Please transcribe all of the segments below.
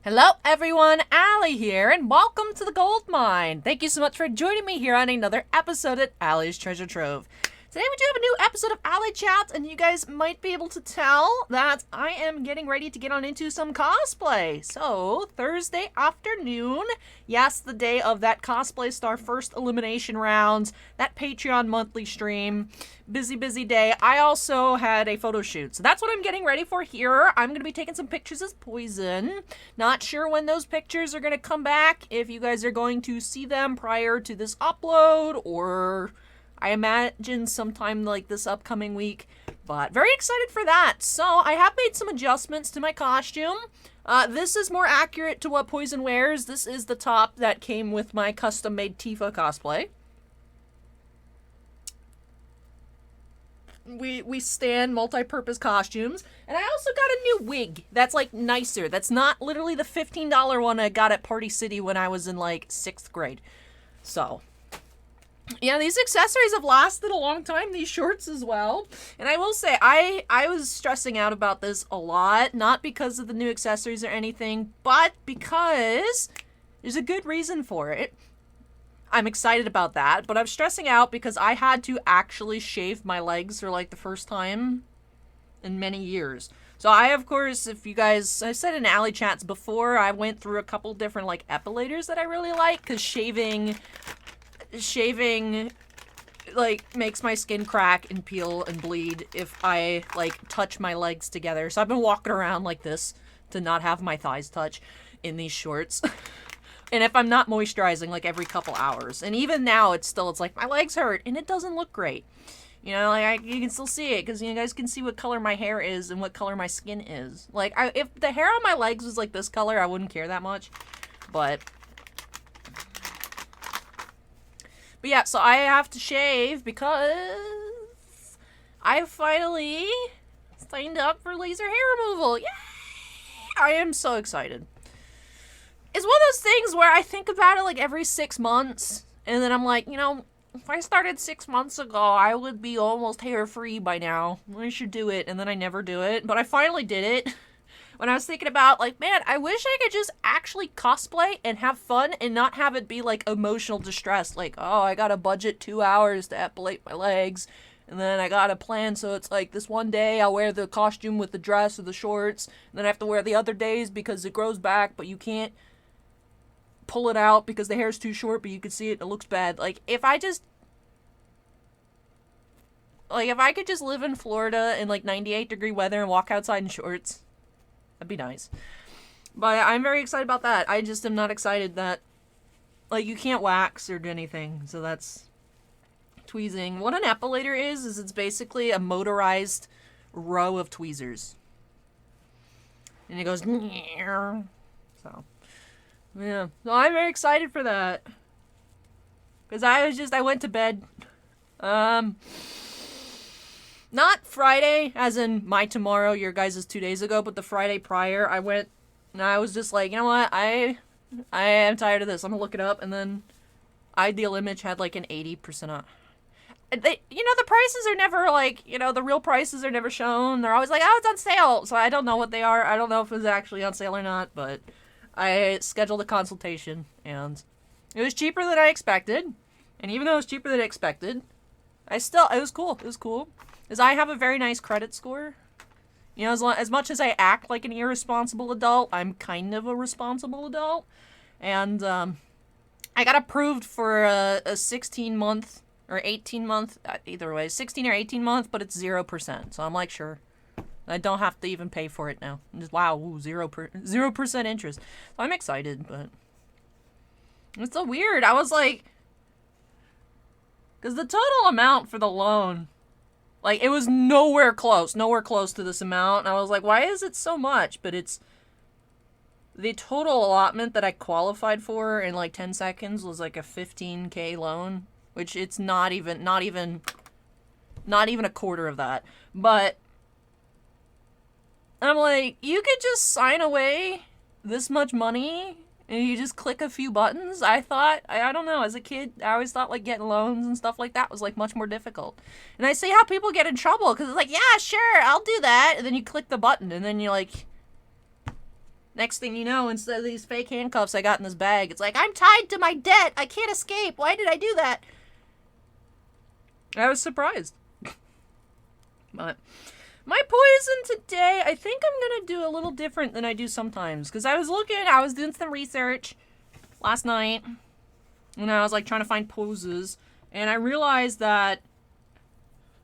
Hello everyone, Allie here, and welcome to the Gold Mine. Thank you so much for joining me here on another episode at Allie's Treasure Trove. Today we do have a new episode of ALLYCHAT, and you guys might be able to tell that I am getting ready to get on into some cosplay. So, Thursday afternoon, yes, the day of that Cosplay Star first elimination round, that Patreon monthly stream, busy day. I also had a photo shoot, so that's what I'm getting ready for here. I'm going to be taking some pictures as Poison. Not sure when those pictures are going to come back, if you guys are going to see them prior to this upload, or I imagine sometime like this upcoming week, but very excited for that. So I have made some adjustments to my costume. This is more accurate to what Poison wears. This is the top that came with my custom-made Tifa cosplay. We stand multi-purpose costumes, and I also got a new wig that's like nicer. That's not literally the $15 one I got at Party City when I was in like 6th grade. So yeah, these accessories have lasted a long time, these shorts as well. And I will say, I was stressing out about this a lot, not because of the new accessories or anything, but because there's a good reason for it. I'm excited about that, but I'm stressing out because I had to actually shave my legs for like the first time in many years. So I, of course, if you guys, I said in ALLYCHATs before, I went through a couple different like epilators that I really like, because shaving like makes my skin crack and peel and bleed if I like touch my legs together. So I've been walking around like this to not have my thighs touch in these shorts. And if I'm not moisturizing like every couple hours. And even now it's like my legs hurt and it doesn't look great. You know, like you can still see it because you guys can see what color my hair is and what color my skin is. Like if the hair on my legs was like this color, I wouldn't care that much. But yeah, so I have to shave because I finally signed up for laser hair removal. Yay! I am so excited. It's one of those things where I think about it like every 6 months, and then I'm like, you know, if I started 6 months ago, I would be almost hair-free by now. I should do it, and then I never do it, but I finally did it. When I was thinking about, like, man, I wish I could just actually cosplay and have fun and not have it be, like, emotional distress. Like, oh, I gotta budget 2 hours to epilate my legs, and then I gotta plan so it's like this one day I'll wear the costume with the dress or the shorts, and then I have to wear the other days because it grows back, but you can't pull it out because the hair's too short, but you can see it and it looks bad. Like, if I could just live in Florida in, like, 98-degree weather and walk outside in shorts, that'd be nice. But I'm very excited about that. I just am not excited that, like, you can't wax or do anything. So that's tweezing. What an epilator is it's basically a motorized row of tweezers. And it goes, so, yeah. So I'm very excited for that. Because I went to bed, not Friday, as in my tomorrow, your guys' 2 days ago, but the Friday prior, I went, and I was just like, you know what, I am tired of this, I'm gonna look it up, and then Ideal Image had like an 80% off. You know, the prices are never like, you know, the real prices are never shown, they're always like, oh, it's on sale, so I don't know what they are, I don't know if it's actually on sale or not, but I scheduled a consultation, and it was cheaper than I expected, and even though it was cheaper than I expected, it was cool, because I have a very nice credit score. You know, as much as I act like an irresponsible adult, I'm kind of a responsible adult. And I got approved for a 16-month or 18-month, either way, 16 or 18-month, but it's 0%. So I'm like, sure. I don't have to even pay for it now. I'm just, wow, 0% interest. So I'm excited, but it's so weird. I was like, because the total amount for the loan, like, it was nowhere close to this amount. And I was like, why is it so much? But it's the total allotment that I qualified for in like 10 seconds was like a $15K loan, which it's not even a quarter of that. But I'm like, you could just sign away this much money and you just click a few buttons. I don't know, as a kid, I always thought like getting loans and stuff like that was like much more difficult. And I see how people get in trouble because it's like, yeah, sure, I'll do that. And then you click the button and then you're like, Next thing you know, instead of these fake handcuffs I got in this bag, it's like, I'm tied to my debt. I can't escape. Why did I do that? I was surprised. But my poison today, I think I'm going to do a little different than I do sometimes. Because I was doing some research last night. And I was like trying to find poses. And I realized that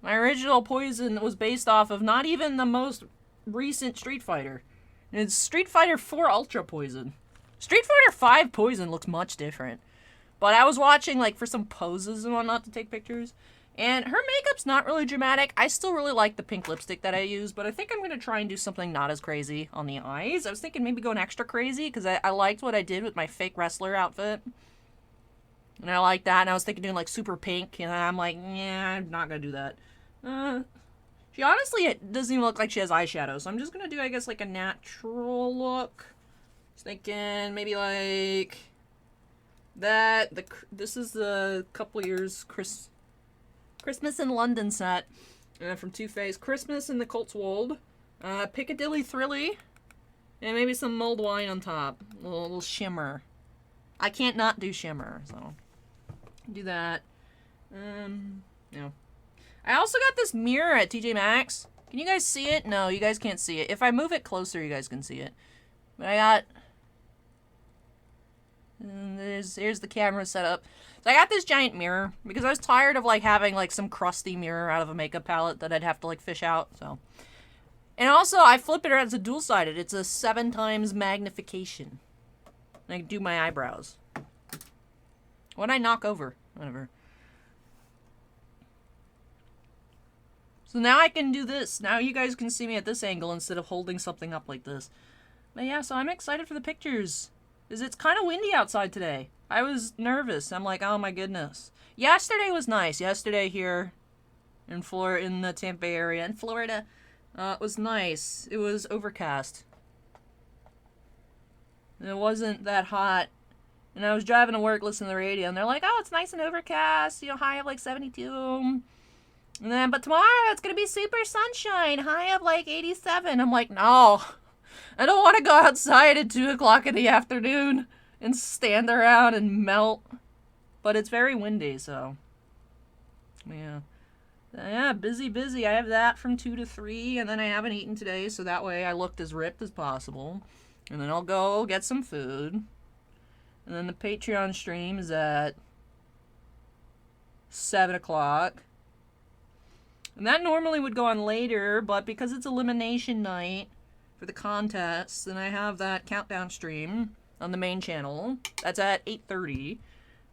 my original poison was based off of not even the most recent Street Fighter. It's Street Fighter 4 Ultra Poison. Street Fighter 5 Poison looks much different. But I was watching like for some poses and whatnot to take pictures. And her makeup's not really dramatic. I still really like the pink lipstick that I use, but I think I'm going to try and do something not as crazy on the eyes. I was thinking maybe going extra crazy, because I liked what I did with my fake wrestler outfit. And I like that, and I was thinking doing like super pink, and I'm like, yeah, I'm not going to do that. She honestly, it doesn't even look like she has eyeshadow, so I'm just going to do, I guess, like a natural look. Just thinking maybe like that. This is the couple years Christmas in London set from Too Faced. Christmas in the Cotswold. Piccadilly Thrilly. And maybe some mulled wine on top. A little shimmer. I can't not do shimmer, so do that. Yeah. I also got this mirror at TJ Maxx. Can you guys see it? No, you guys can't see it. If I move it closer, you guys can see it. But I got... Here's the camera set up. So I got this giant mirror because I was tired of like having like some crusty mirror out of a makeup palette that I'd have to like fish out. So, and also I flip it as a dual-sided. It's a 7 times magnification. And I can do my eyebrows. What'd I knock over? Whatever. So now I can do this. Now you guys can see me at this angle instead of holding something up like this. But yeah, so I'm excited for the pictures. Because it's kind of windy outside today. I was nervous. I'm like, oh my goodness. Yesterday was nice. Yesterday here in the Tampa Bay area in Florida, it was nice. It was overcast. And it wasn't that hot. And I was driving to work listening to the radio, and they're like, oh, it's nice and overcast. You know, high of like 72. And then, but tomorrow it's going to be super sunshine. High of like 87. I'm like, no. I don't want to go outside at 2 o'clock in the afternoon and stand around and melt. But it's very windy, so. Yeah. Yeah, busy. I have that from 2 to 3, and then I haven't eaten today, so that way I looked as ripped as possible. And then I'll go get some food. And then the Patreon stream is at 7 o'clock. And that normally would go on later, but because it's elimination night for the contest, then I have that countdown stream on the main channel. That's at 8:30.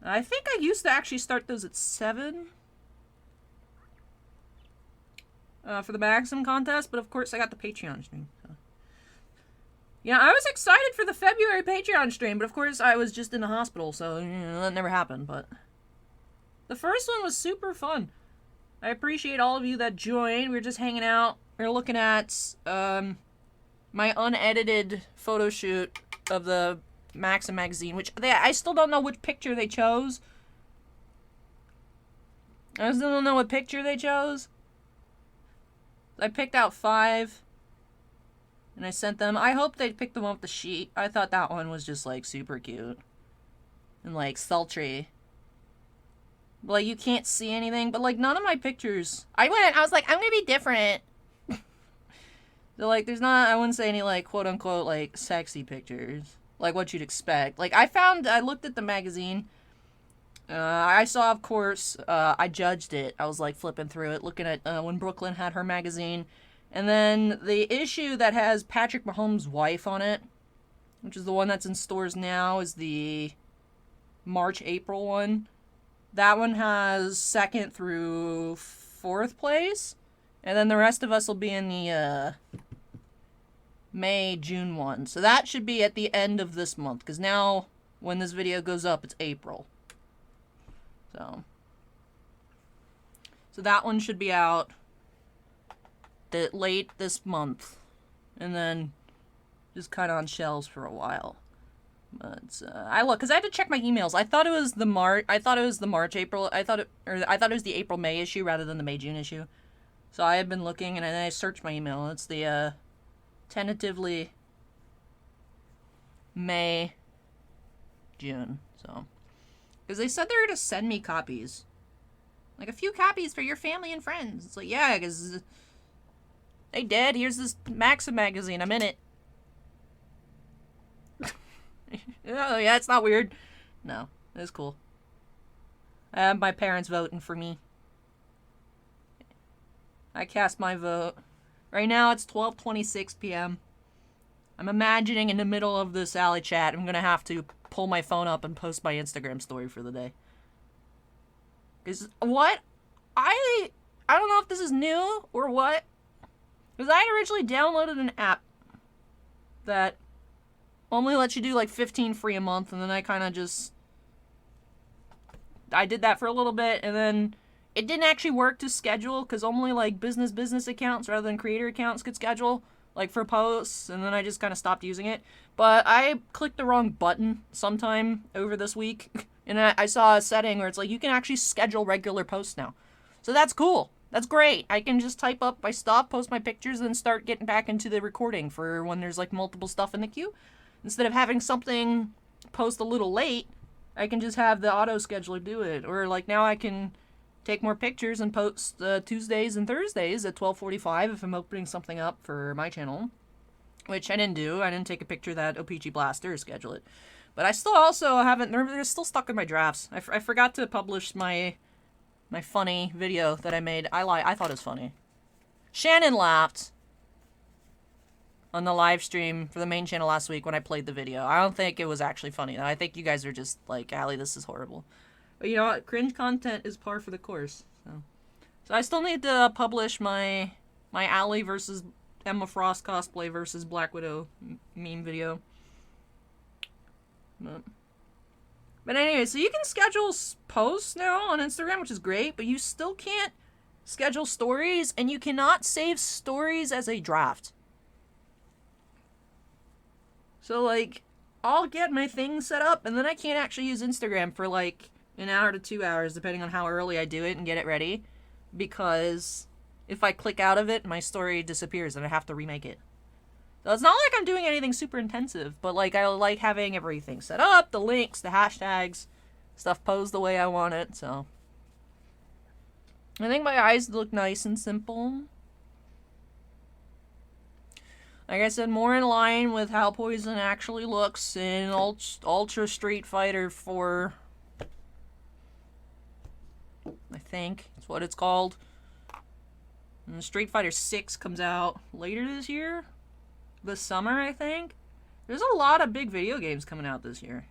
I think I used to actually start those at 7 for the Maxim contest, but of course I got the Patreon stream. So. Yeah, I was excited for the February Patreon stream, but of course I was just in the hospital, so you know, that never happened. But the first one was super fun. I appreciate all of you that joined. We were just hanging out. We were looking at my unedited photo shoot of the Maxim magazine, which I still don't know which picture they chose. I still don't know what picture they chose. I picked out 5, and I sent them. I hope they picked the one with the sheet. I thought that one was just, like, super cute. And, like, sultry. Like, you can't see anything, but, like, none of my pictures... I was like, I'm gonna be different. So, like, there's not, I wouldn't say any, like, quote-unquote, like, sexy pictures. Like, what you'd expect. Like, I looked at the magazine. I saw, of course, I judged it. I was, like, flipping through it, looking at when Brooklyn had her magazine. And then the issue that has Patrick Mahomes' wife on it, which is the one that's in stores now, is the March-April one. That one has 2nd through 4th place. And then the rest of us will be in the May, June one. So that should be at the end of this month. Because now, when this video goes up, it's April. So that one should be out late this month. And then just kind of on shelves for a while. But because I had to check my emails. I thought it was the March, April. I thought it was the April, May issue rather than the May, June issue. So I had been looking, and then I searched my email. It's the tentatively May, June. So, because they said they were going to send me copies. Like, a few copies for your family and friends. It's like, yeah, because they did. Here's this Maxim magazine. I'm in it. Oh, yeah, it's not weird. No, it's cool. I have my parents voting for me. I cast my vote. Right now, it's 12:26 p.m. I'm imagining in the middle of this alley chat, I'm going to have to pull my phone up and post my Instagram story for the day. Because what? I don't know if this is new or what. Because I originally downloaded an app that only lets you do like 15 free a month, and then I kind of just... I did that for a little bit, and then it didn't actually work to schedule, because only like business accounts rather than creator accounts could schedule, like for posts, and then I just kind of stopped using it. But I clicked the wrong button sometime over this week, and I saw a setting where it's like, you can actually schedule regular posts now. So that's cool. That's great. I can just type up my stuff, post my pictures, and then start getting back into the recording for when there's like multiple stuff in the queue. Instead of having something post a little late, I can just have the auto scheduler do it. Or like now I can take more pictures and post Tuesdays and Thursdays at 12:45 if I'm opening something up for my channel. Which I didn't do. I didn't take a picture of that OPG Blaster or schedule it. But I still also haven't... They're still stuck in my drafts. I forgot to publish my funny video that I made. I thought it was funny. Shannon laughed on the live stream for the main channel last week when I played the video. I don't think it was actually funny. I think you guys are just like, Allie, this is horrible. But you know what? Cringe content is par for the course. So I still need to publish my Allie versus Emma Frost cosplay versus Black Widow meme video. But anyway, so you can schedule posts now on Instagram, which is great, but you still can't schedule stories, and you cannot save stories as a draft. So, like, I'll get my things set up, and then I can't actually use Instagram for, like, an hour to 2 hours, depending on how early I do it and get it ready, because if I click out of it, my story disappears, and I have to remake it. So it's not like I'm doing anything super intensive, but, like, I like having everything set up, the links, the hashtags, stuff posed the way I want it, so. I think my eyes look nice and simple. Like I said, more in line with how Poison actually looks in Ultra Street Fighter 4. I think that's what it's called. And Street Fighter 6 comes out later this year. This summer, I think. There's a lot of big video games coming out this year.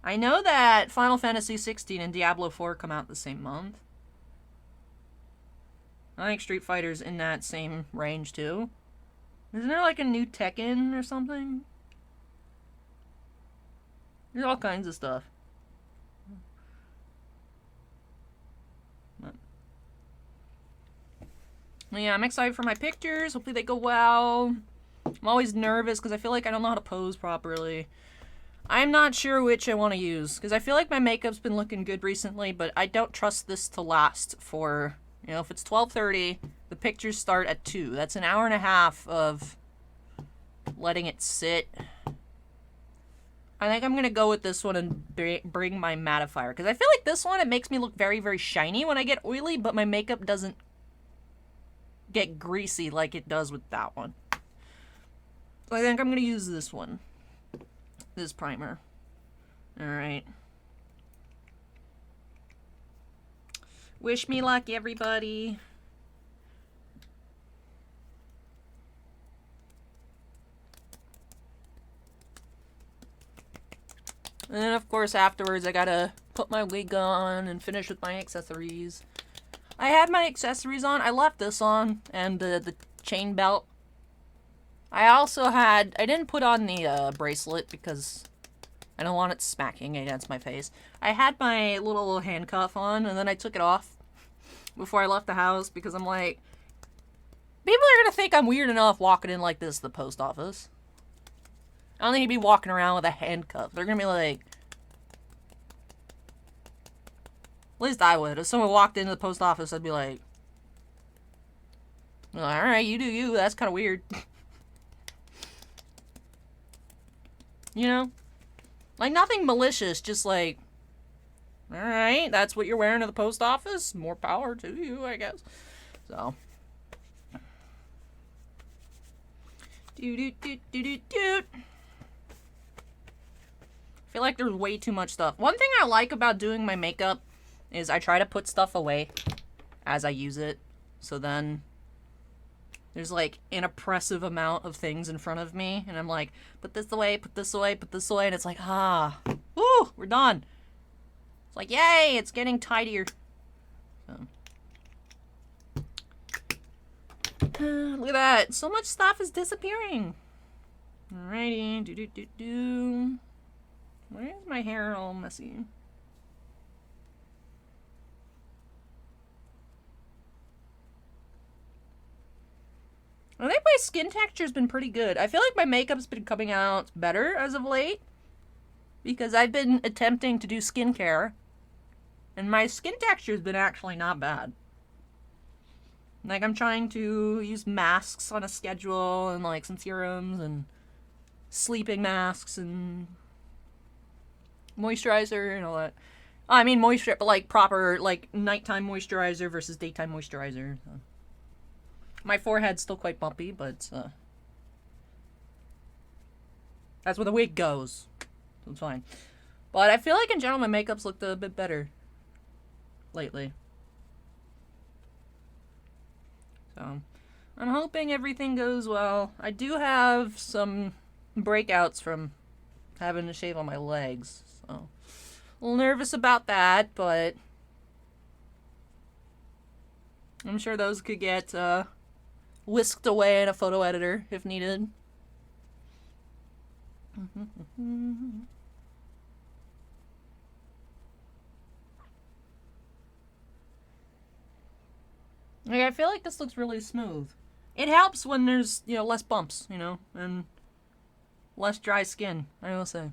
I know that Final Fantasy 16 and Diablo 4 come out the same month. I think Street Fighter's in that same range, too. Isn't there like a new Tekken or something? There's all kinds of stuff. But yeah, I'm excited for my pictures. Hopefully they go well. I'm always nervous because I feel like I don't know how to pose properly. I'm not sure which I want to use because I feel like my makeup's been looking good recently, but I don't trust this to last for, you know, if it's 12:30, the pictures start at 2. That's an hour and a half of letting it sit. I think I'm going to go with this one and bring my mattifier. Because I feel like this one, it makes me look very, very shiny when I get oily, but my makeup doesn't get greasy like it does with that one. So I think I'm going to use this one. This primer. Alright. Wish me luck, everybody. And then, of course, afterwards, I gotta put my wig on and finish with my accessories. I had my accessories on. I left this on, and the chain belt. I also had... I didn't put on the bracelet because I don't want it smacking against my face. I had my little handcuff on, and then I took it off before I left the house because I'm like... People are gonna think I'm weird enough walking in like this to the post office. I don't need to be walking around with a handcuff. They're gonna be like... At least I would. If someone walked into the post office, I'd be like... Alright, you do you. That's kind of weird. You know? Like, nothing malicious, just like, alright, that's what you're wearing to the post office. More power to you, I guess. So. I feel like there's way too much stuff. One thing I like about doing my makeup is I try to put stuff away as I use it. So then there's like an oppressive amount of things in front of me. And I'm like, put this away, put this away, put this away. And it's like, woo, we're done. It's like, yay, it's getting tidier. So. Look at that. So much stuff is disappearing. Alrighty. Why is my hair all messy? I think my skin texture's been pretty good. I feel like my makeup's been coming out better as of late. Because I've been attempting to do skincare. And my skin texture's been actually not bad. Like, I'm trying to use masks on a schedule and, like, some serums and sleeping masks and moisturizer and all that. I mean, moisture, but, like, proper, like, nighttime moisturizer versus daytime moisturizer. So. My forehead's still quite bumpy, but, that's where the wig goes. So it's fine. But I feel like, in general, my makeup's looked a bit better lately. So, I'm hoping everything goes well. I do have some breakouts from having to shave on my legs, so a little nervous about that, but I'm sure those could get whisked away in a photo editor if needed. Like, I feel like this looks really smooth. It helps when there's, you know, less bumps, you know, and less dry skin, I will say.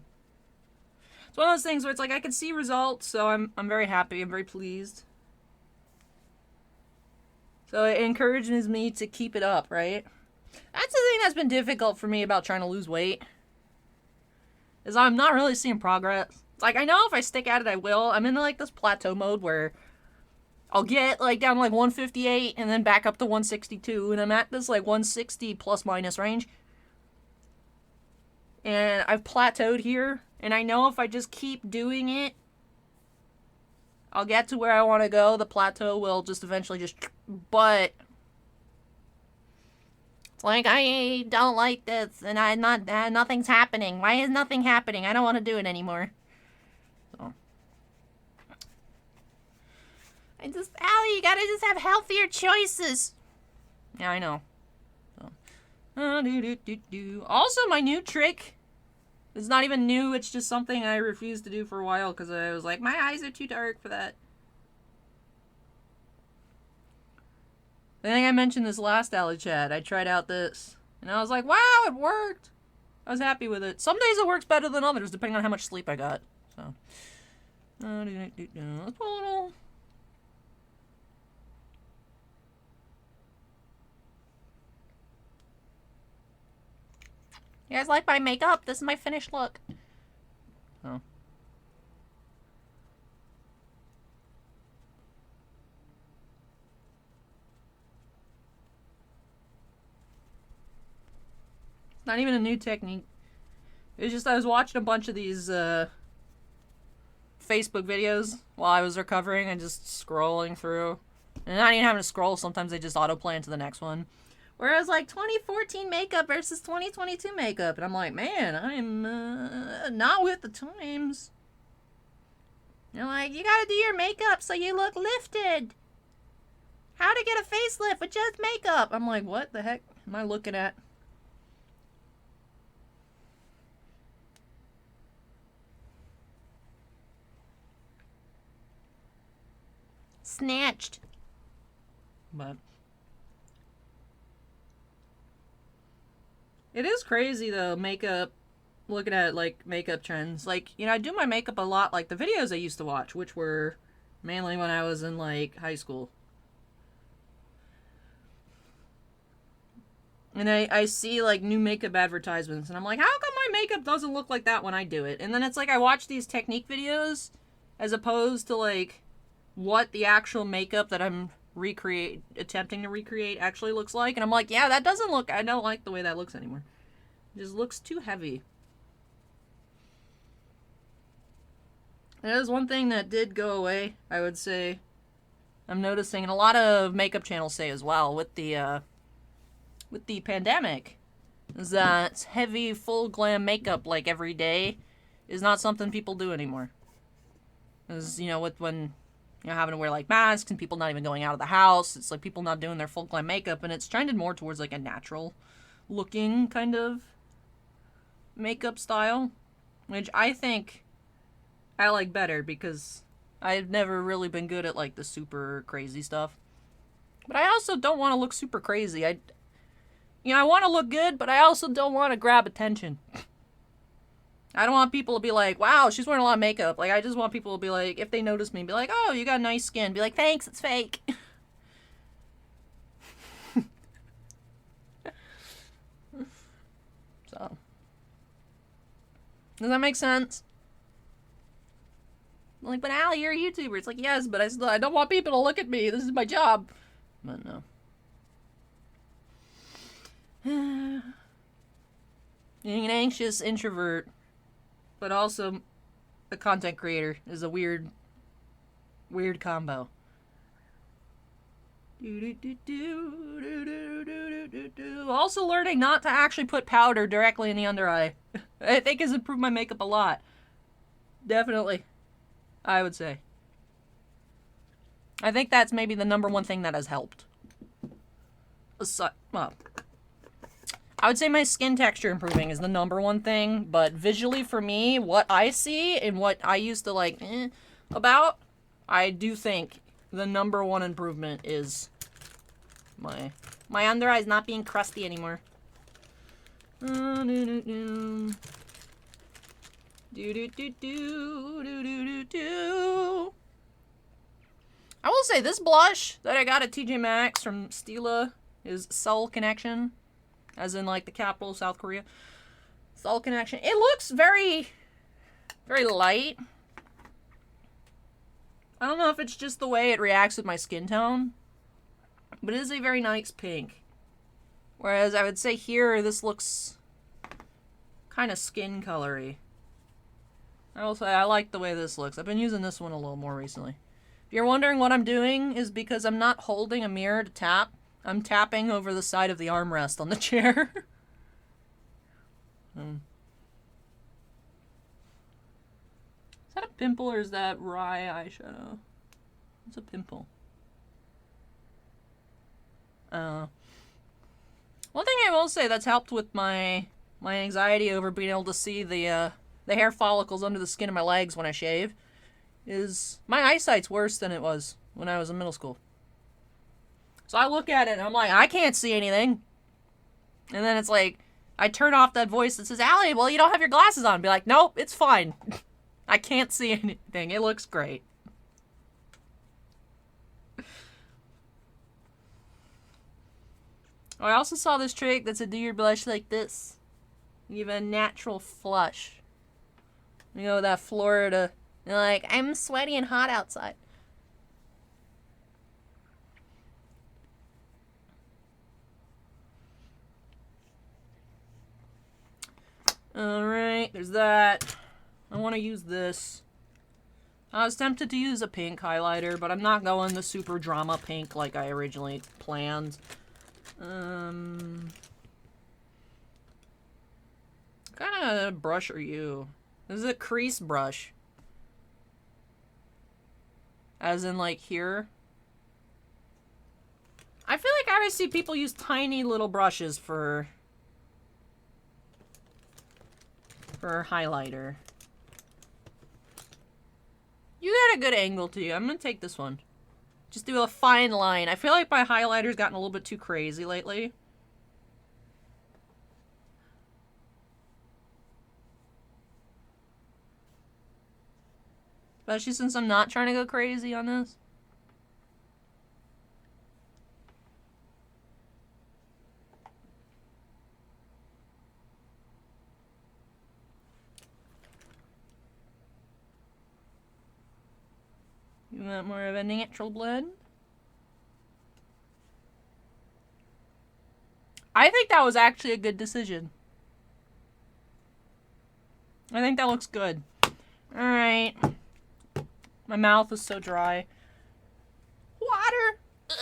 It's one of those things where it's like I can see results, so I'm very happy, I'm very pleased. So it encourages me to keep it up, right? That's the thing that's been difficult for me about trying to lose weight. Is I'm not really seeing progress. It's like, I know if I stick at it, I will. I'm in, like, this plateau mode where I'll get, like, down to, like, 158 and then back up to 162. And I'm at this, like, 160 plus minus range. And I've plateaued here. And I know if I just keep doing it, I'll get to where I want to go. The plateau will just eventually just... But it's like, I don't like this. And nothing's happening. Why is nothing happening? I don't want to do it anymore. So... Allie, you gotta just have healthier choices. Yeah, I know. So. Also, my new trick is not even new. It's just something I refused to do for a while because I was like, my eyes are too dark for that. I think I mentioned this last ALLYCHAT. I tried out this. And I was like, wow, it worked. I was happy with it. Some days it works better than others, depending on how much sleep I got. So. Let's put a little... You guys like my makeup? This is my finished look. Oh. It's not even a new technique. It's just I was watching a bunch of these Facebook videos while I was recovering and just scrolling through. And not even having to scroll, sometimes they just autoplay into the next one. Whereas, like, 2014 makeup versus 2022 makeup. And I'm like, man, I'm not with the times. They're like, you gotta do your makeup so you look lifted. How to get a facelift with just makeup. I'm like, what the heck am I looking at? Snatched. But... it is crazy, though, makeup, looking at, like, makeup trends. Like, you know, I do my makeup a lot, like, the videos I used to watch, which were mainly when I was in, like, high school. And I see, like, new makeup advertisements, and I'm like, how come my makeup doesn't look like that when I do it. And then it's like I watch these technique videos as opposed to like what the actual makeup that I'm attempting to recreate actually looks like. And I'm like, yeah, that doesn't look, I don't like the way that looks anymore. It just looks too heavy. That is one thing that did go away, I would say. I'm noticing, and a lot of makeup channels say as well, with the pandemic, is that heavy, full glam makeup, like, every day, is not something people do anymore. Because, you know, when you know, having to wear, like, masks, and people not even going out of the house, it's like people not doing their full glam makeup, and it's trended more towards, like, a natural-looking kind of makeup style, which I think I like better, because I've never really been good at, like, the super crazy stuff. But I also don't want to look super crazy. I want to look good, but I also don't want to grab attention. I don't want people to be like, wow, she's wearing a lot of makeup. Like, I just want people to be like, if they notice me, be like, oh, you got nice skin. Be like, thanks, it's fake. So. Does that make sense? I'm like, but Allie, you're a YouTuber. It's like, yes, but I don't want people to look at me. This is my job. But no. Being an anxious introvert, but also a content creator, is a weird combo. Also learning not to actually put powder directly in the under eye. I think has improved my makeup a lot. Definitely. I would say. I think that's maybe the number one thing that has helped. Well, I would say my skin texture improving is the number one thing, but visually for me, what I see and what I used to like about, I do think the number one improvement is my under eyes not being crusty anymore. I will say this blush that I got at TJ Maxx from Stila is Seoul Connection, as in like the capital of South Korea. Seoul Connection. It looks very, very light. I don't know if it's just the way it reacts with my skin tone, but it is a very nice pink. Whereas I would say here, this looks kind of skin colory. I will say I like the way this looks. I've been using this one a little more recently. If you're wondering what I'm doing, is because I'm not holding a mirror to tap. I'm tapping over the side of the armrest on the chair. Is that a pimple or is that rye eyeshadow? It's a pimple. One thing I will say that's helped with my anxiety over being able to see the hair follicles under the skin of my legs when I shave is my eyesight's worse than it was when I was in middle school. So I look at it and I'm like, I can't see anything. And then it's like, I turn off that voice that says, Allie, well, you don't have your glasses on. Be like, nope, it's fine. I can't see anything. It looks great. I also saw this trick that's a do your blush like this. You have a natural flush. You know, that Florida. You're like, I'm sweaty and hot outside. Alright, there's that. I want to use this. I was tempted to use a pink highlighter, but I'm not going the super drama pink like I originally planned. What kind of brush are you? This is a crease brush. As in, like, here. I feel like I always see people use tiny little brushes for highlighter. You got a good angle to you. I'm gonna take this one. Just do a fine line. I feel like my highlighter's gotten a little bit too crazy lately. Especially since I'm not trying to go crazy on this. want more of a natural blend? I think that was actually a good decision. I think that looks good. Alright. My mouth is so dry. Water! Ugh.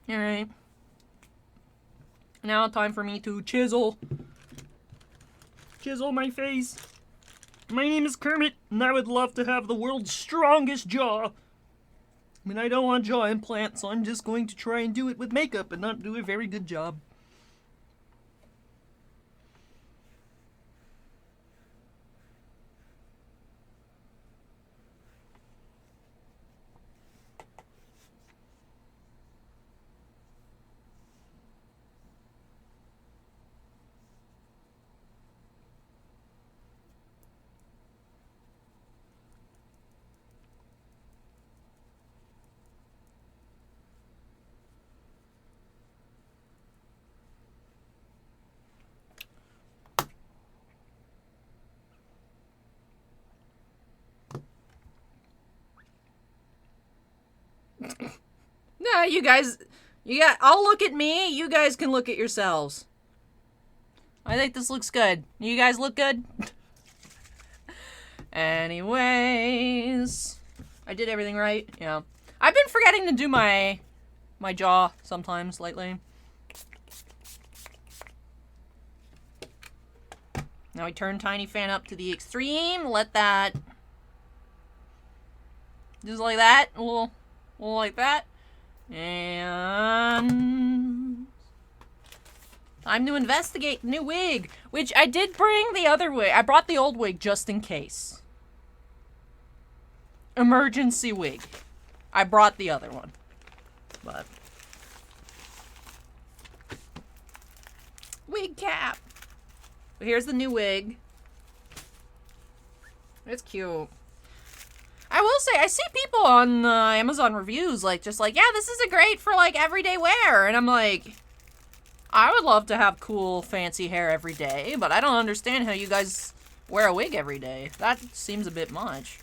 Alright. Now time for me to chisel. Chisel my face. My name is Kermit, and I would love to have the world's strongest jaw. I mean, I don't want jaw implants, so I'm just going to try and do it with makeup and not do a very good job. Nah, you guys, I'll look at me, you guys can look at yourselves. I think this looks good. You guys look good? Anyways, I did everything right, yeah. I've been forgetting to do my jaw sometimes lately. Now we turn Tiny Fan up to the extreme, let that, just like that, a little like that. And time to investigate the new wig, which I did bring the other wig. I brought the old wig just in case. Emergency wig. I brought the other one. But wig cap. But here's the new wig. It's cute. I will say, I see people on Amazon reviews, like, just like, yeah, this is a great for, like, everyday wear. And I'm like, I would love to have cool, fancy hair every day, but I don't understand how you guys wear a wig every day. That seems a bit much.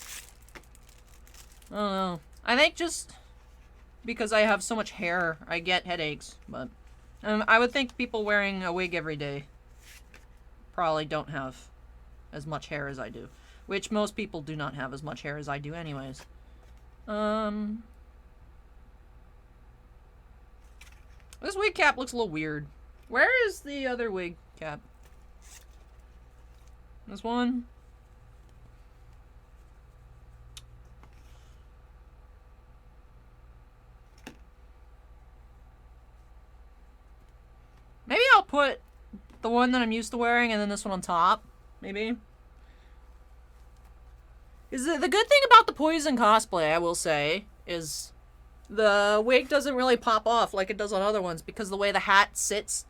I don't know. I think just because I have so much hair, I get headaches, but I would think people wearing a wig every day probably don't have as much hair as I do. Which most people do not have as much hair as I do anyways. This wig cap looks a little weird. Where is the other wig cap? This one? Maybe I'll put the one that I'm used to wearing and then this one on top. Maybe. The good thing about the Poison cosplay, I will say, is the wig doesn't really pop off like it does on other ones because the way the hat sits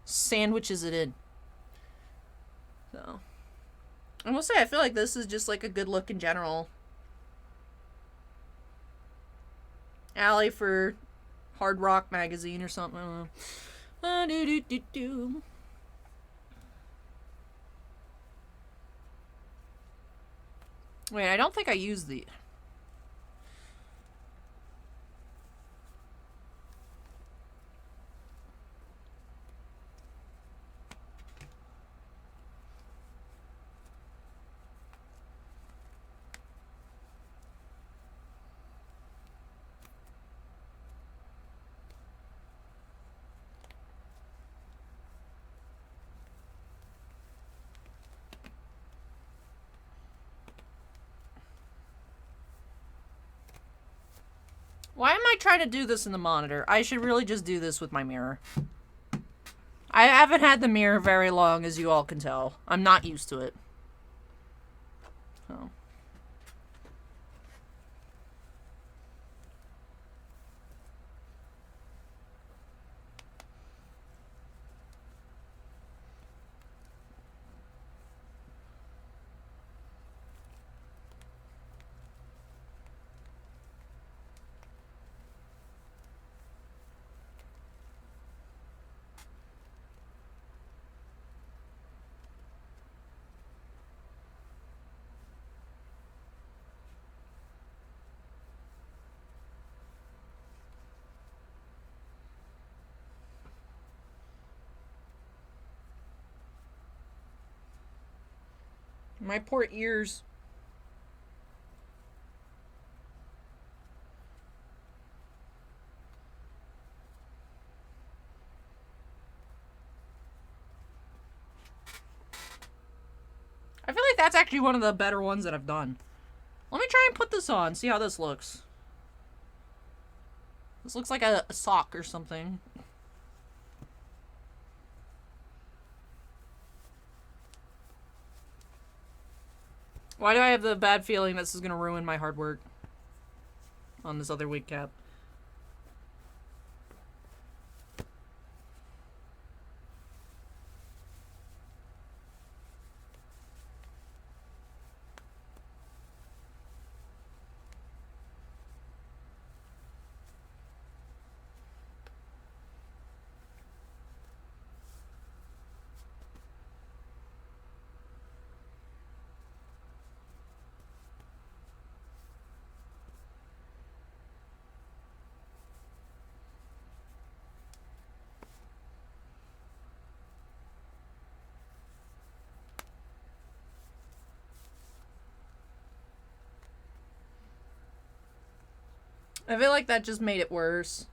sandwiches it in. So, I will say, I feel like this is just like a good look in general. Alley for Hard Rock magazine or something, I don't know. Wait, I don't think I used the... Why am I trying to do this in the monitor? I should really just do this with my mirror. I haven't had the mirror very long, as you all can tell. I'm not used to it. So. My poor ears. I feel like that's actually one of the better ones that I've done. Let me try and put this on, see how this looks. This looks like a sock or something. Why do I have the bad feeling this is going to ruin my hard work on this other wig cap? I feel like that just made it worse.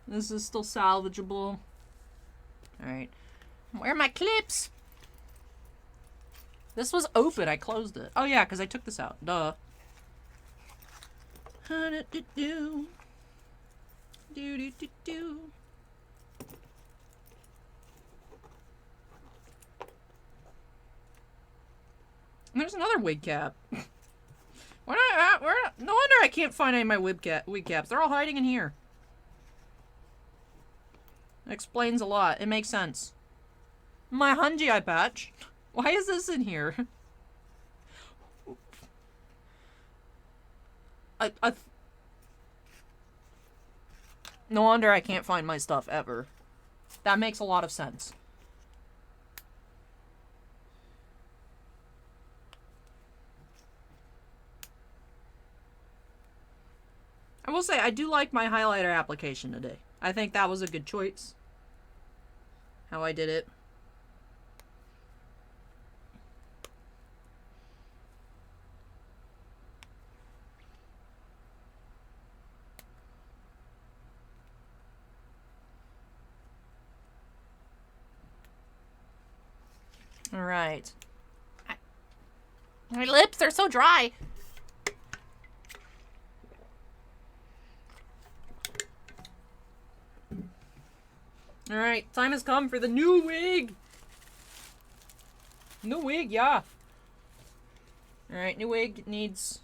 This is still salvageable. Alright. Where are my clips? This was open. I closed it. Oh, yeah, because I took this out. Duh. Do-do-do-do. Do-do-do-do. There's another wig cap. No wonder I can't find any of my wig caps. They're all hiding in here. It explains a lot. It makes sense. My Hanji eye patch. Why is this in here? No wonder I can't find my stuff ever. That makes a lot of sense. I will say, I do like my highlighter application today. I think that was a good choice. How I did it. Alright. My lips are so dry. Alright, time has come for the new wig. New wig, yeah. Alright, new wig needs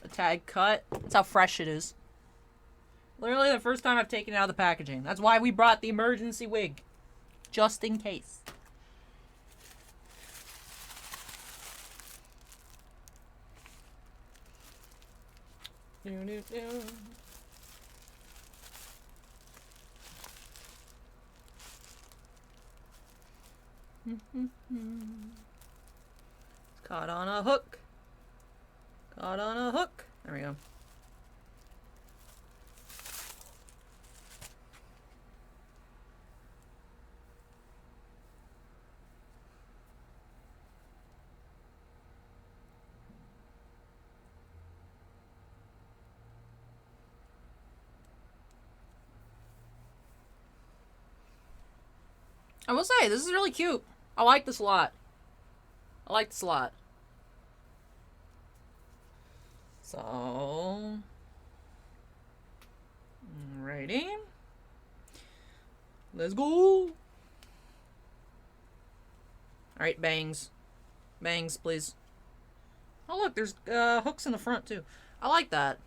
a tag cut. That's how fresh it is. Literally the first time I've taken it out of the packaging. That's why we brought the emergency wig. Just in case. Caught on a hook. Caught on a hook. There we go. I will say, this is really cute. I like this a lot. I like this a lot. So... Alrighty. Let's go! Alright, bangs. Bangs, please. Oh look, there's hooks in the front too. I like that.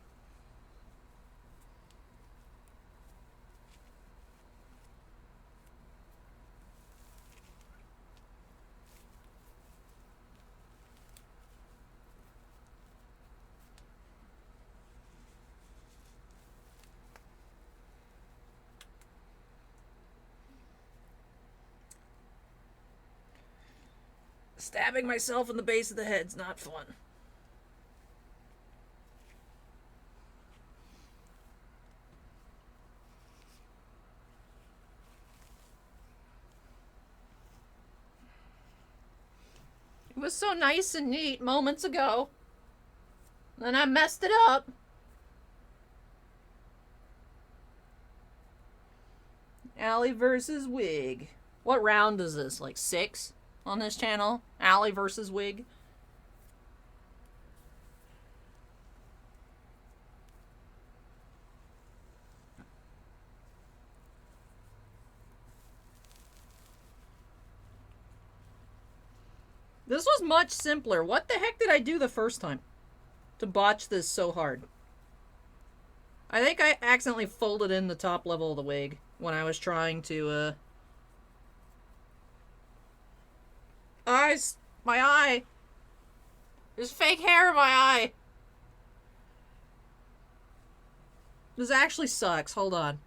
Stabbing myself in the base of the head's not fun. was so nice and neat moments ago. Then I messed it up. Ally versus Wig. What round is this? Like 6 on this channel? Ally versus Wig. This was much simpler. What the heck did I do the first time to botch this so hard? I think I accidentally folded in the top level of the wig when I was trying to, Eyes! My eye! There's fake hair in my eye! This actually sucks. Hold on.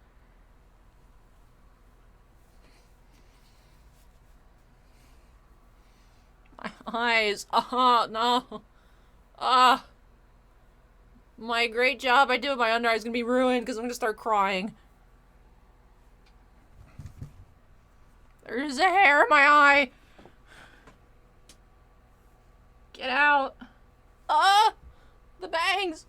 My eyes. No. My great job I do with my under eye is gonna be ruined because I'm gonna start crying. There's a hair in my eye. Get out. The bangs.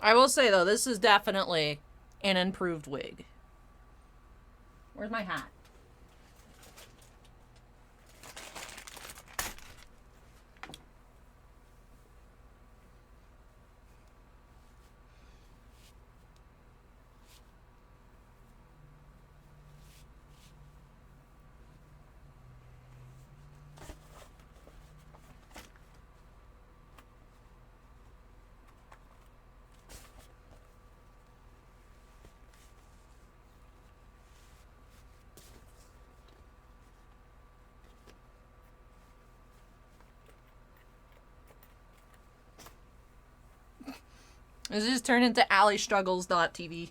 I will say, though, this is definitely an improved wig. Where's my hat? This just turned into ALLYSTruggles.tv.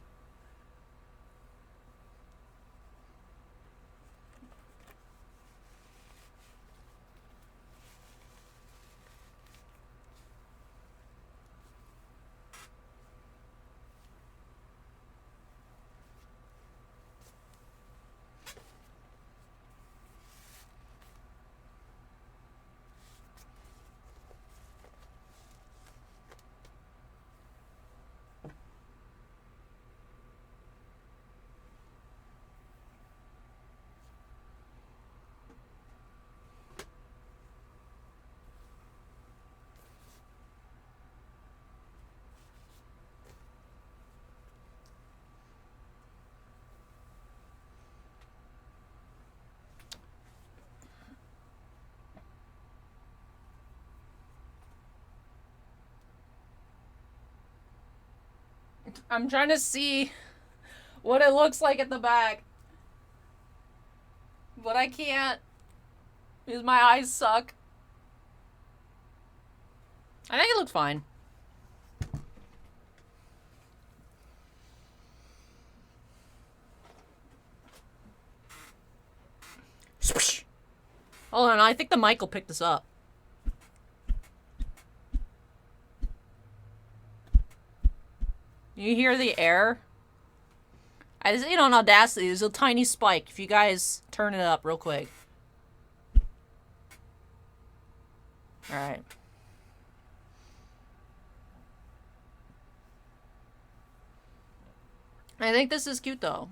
I'm trying to see what it looks like at the back. But I can't. Because my eyes suck. I think it looks fine. Hold on, I think the mic will pick this up. You hear the air? I just, on Audacity, there's a tiny spike. If you guys turn it up real quick. Alright. I think this is cute, though.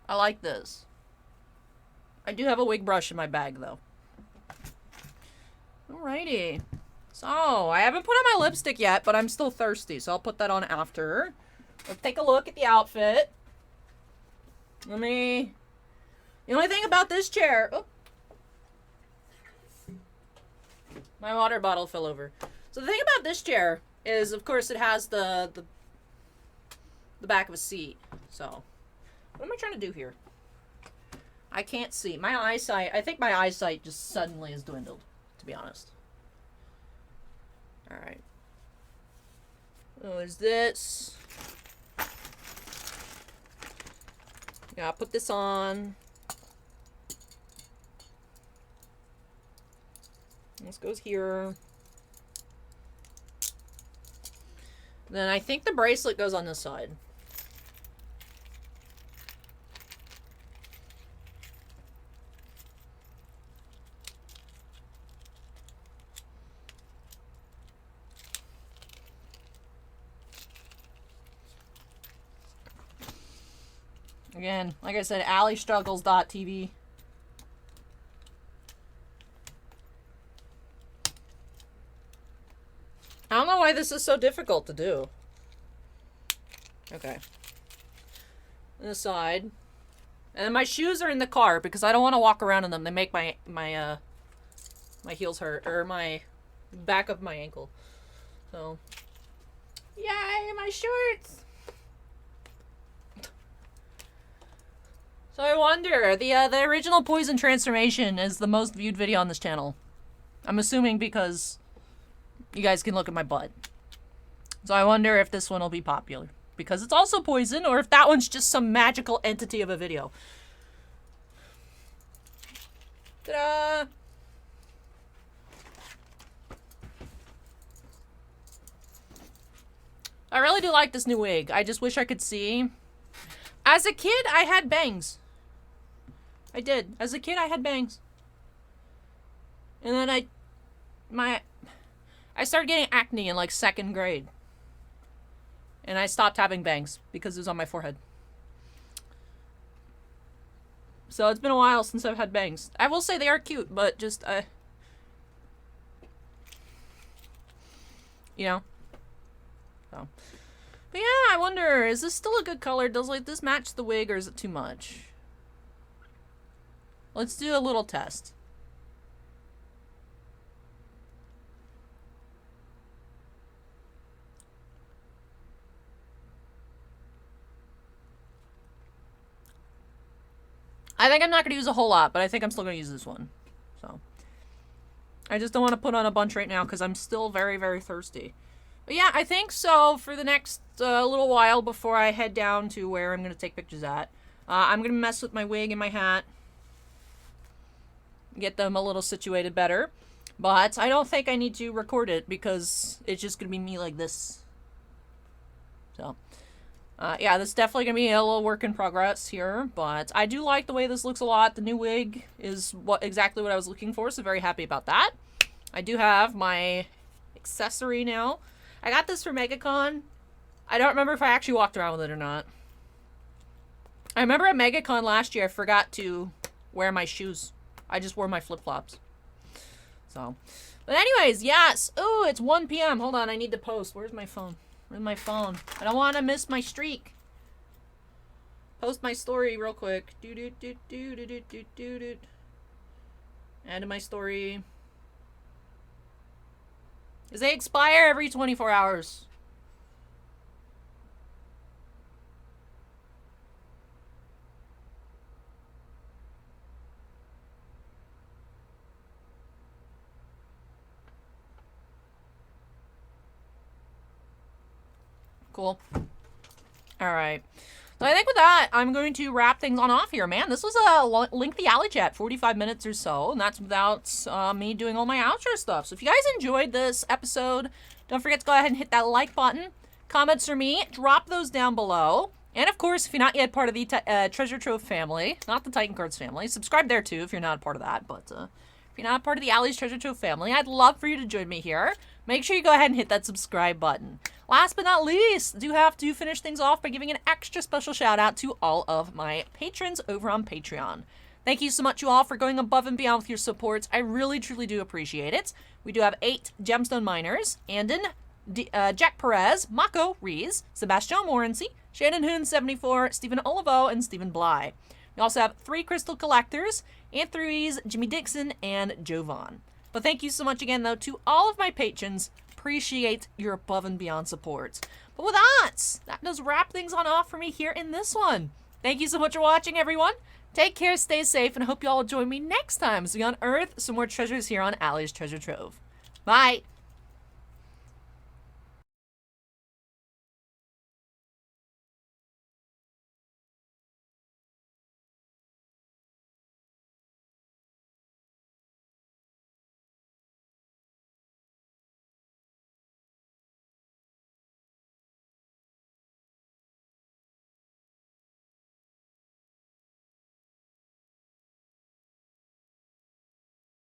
I like this. I do have a wig brush in my bag, though. Alrighty. So, I haven't put on my lipstick yet, but I'm still thirsty, so I'll put that on after. Let's take a look at the outfit. The only thing about this chair... Oh, My water bottle fell over. So the thing about this chair is, of course, it has the back of a seat. So, what am I trying to do here? I can't see. My eyesight, I think my eyesight just suddenly has dwindled, to be honest. Alright. Oh, is this? Yeah, I'll put this on. This goes here. Then I think the bracelet goes on this side. Again, like I said, ALLYSTRUGGLES.tv. I don't know why this is so difficult to do. Okay. This side. And my shoes are in the car because I don't want to walk around in them. They make my heels hurt. Or my back of my ankle. So. Yay, my shorts! So I wonder, the original Poison transformation is the most viewed video on this channel. I'm assuming because you guys can look at my butt. So I wonder if this one will be popular. Because it's also Poison, or if that one's just some magical entity of a video. Ta-da! I really do like this new wig. I just wish I could see. As a kid, I had bangs. I did. As a kid, I had bangs. And then I started getting acne in like 2nd grade. And I stopped having bangs because it was on my forehead. So it's been a while since I've had bangs. I will say they are cute, but just, you know. So. But yeah, I wonder, is this still a good color? Does like this match the wig, or is it too much? Let's do a little test. I think I'm not going to use a whole lot, but I think I'm still going to use this one. So, I just don't want to put on a bunch right now because I'm still very, very thirsty. But yeah, I think so for the next little while before I head down to where I'm going to take pictures at. I'm going to mess with my wig and my hat. Get them a little situated better. But I don't think I need to record it because it's just going to be me like this. So, yeah, this is definitely going to be a little work in progress here. But I do like the way this looks a lot. The new wig is exactly what I was looking for, so very happy about that. I do have my accessory now. I got this for MegaCon. I don't remember if I actually walked around with it or not. I remember at MegaCon last year, I forgot to wear my shoes. I just wore my flip-flops. So. But anyways, yes. Ooh, it's 1 p.m. Hold on, I need to post. Where's my phone? Where's my phone? I don't want to miss my streak. Post my story real quick. Add to my story. Because they expire every 24 hours. Cool. Alright. So I think with that, I'm going to wrap things on off here. Man, this was a lengthy ALLYCHAT, 45 minutes or so. And that's without me doing all my outro stuff. So if you guys enjoyed this episode, don't forget to go ahead and hit that like button. Comments for me, drop those down below. And of course, if you're not yet part of the Treasure Trove family, not the Titan Cards family, subscribe there too if you're not a part of that. But if you're not part of the Ally's Treasure Trove family, I'd love for you to join me here. Make sure you go ahead and hit that subscribe button. Last but not least, do have to finish things off by giving an extra special shout out to all of my patrons over on Patreon. Thank you so much, you all, for going above and beyond with your supports. I really, truly do appreciate it. We do have 8 Gemstone Miners, Andon, Jack Perez, Mako Rees, Sebastian Morency, Shannon Hoon 74, Stephen Olivo, and Stephen Bly. We also have 3 Crystal Collectors, Anthony Rees, Jimmy Dixon, and Jovan. But thank you so much again, though, to all of my patrons. Appreciate your above and beyond support. But with that does wrap things on off for me here in this one. Thank you so much for watching, everyone. Take care, stay safe, and I hope you all will join me next time as we unearth some more treasures here on Ally's Treasure Trove. Bye!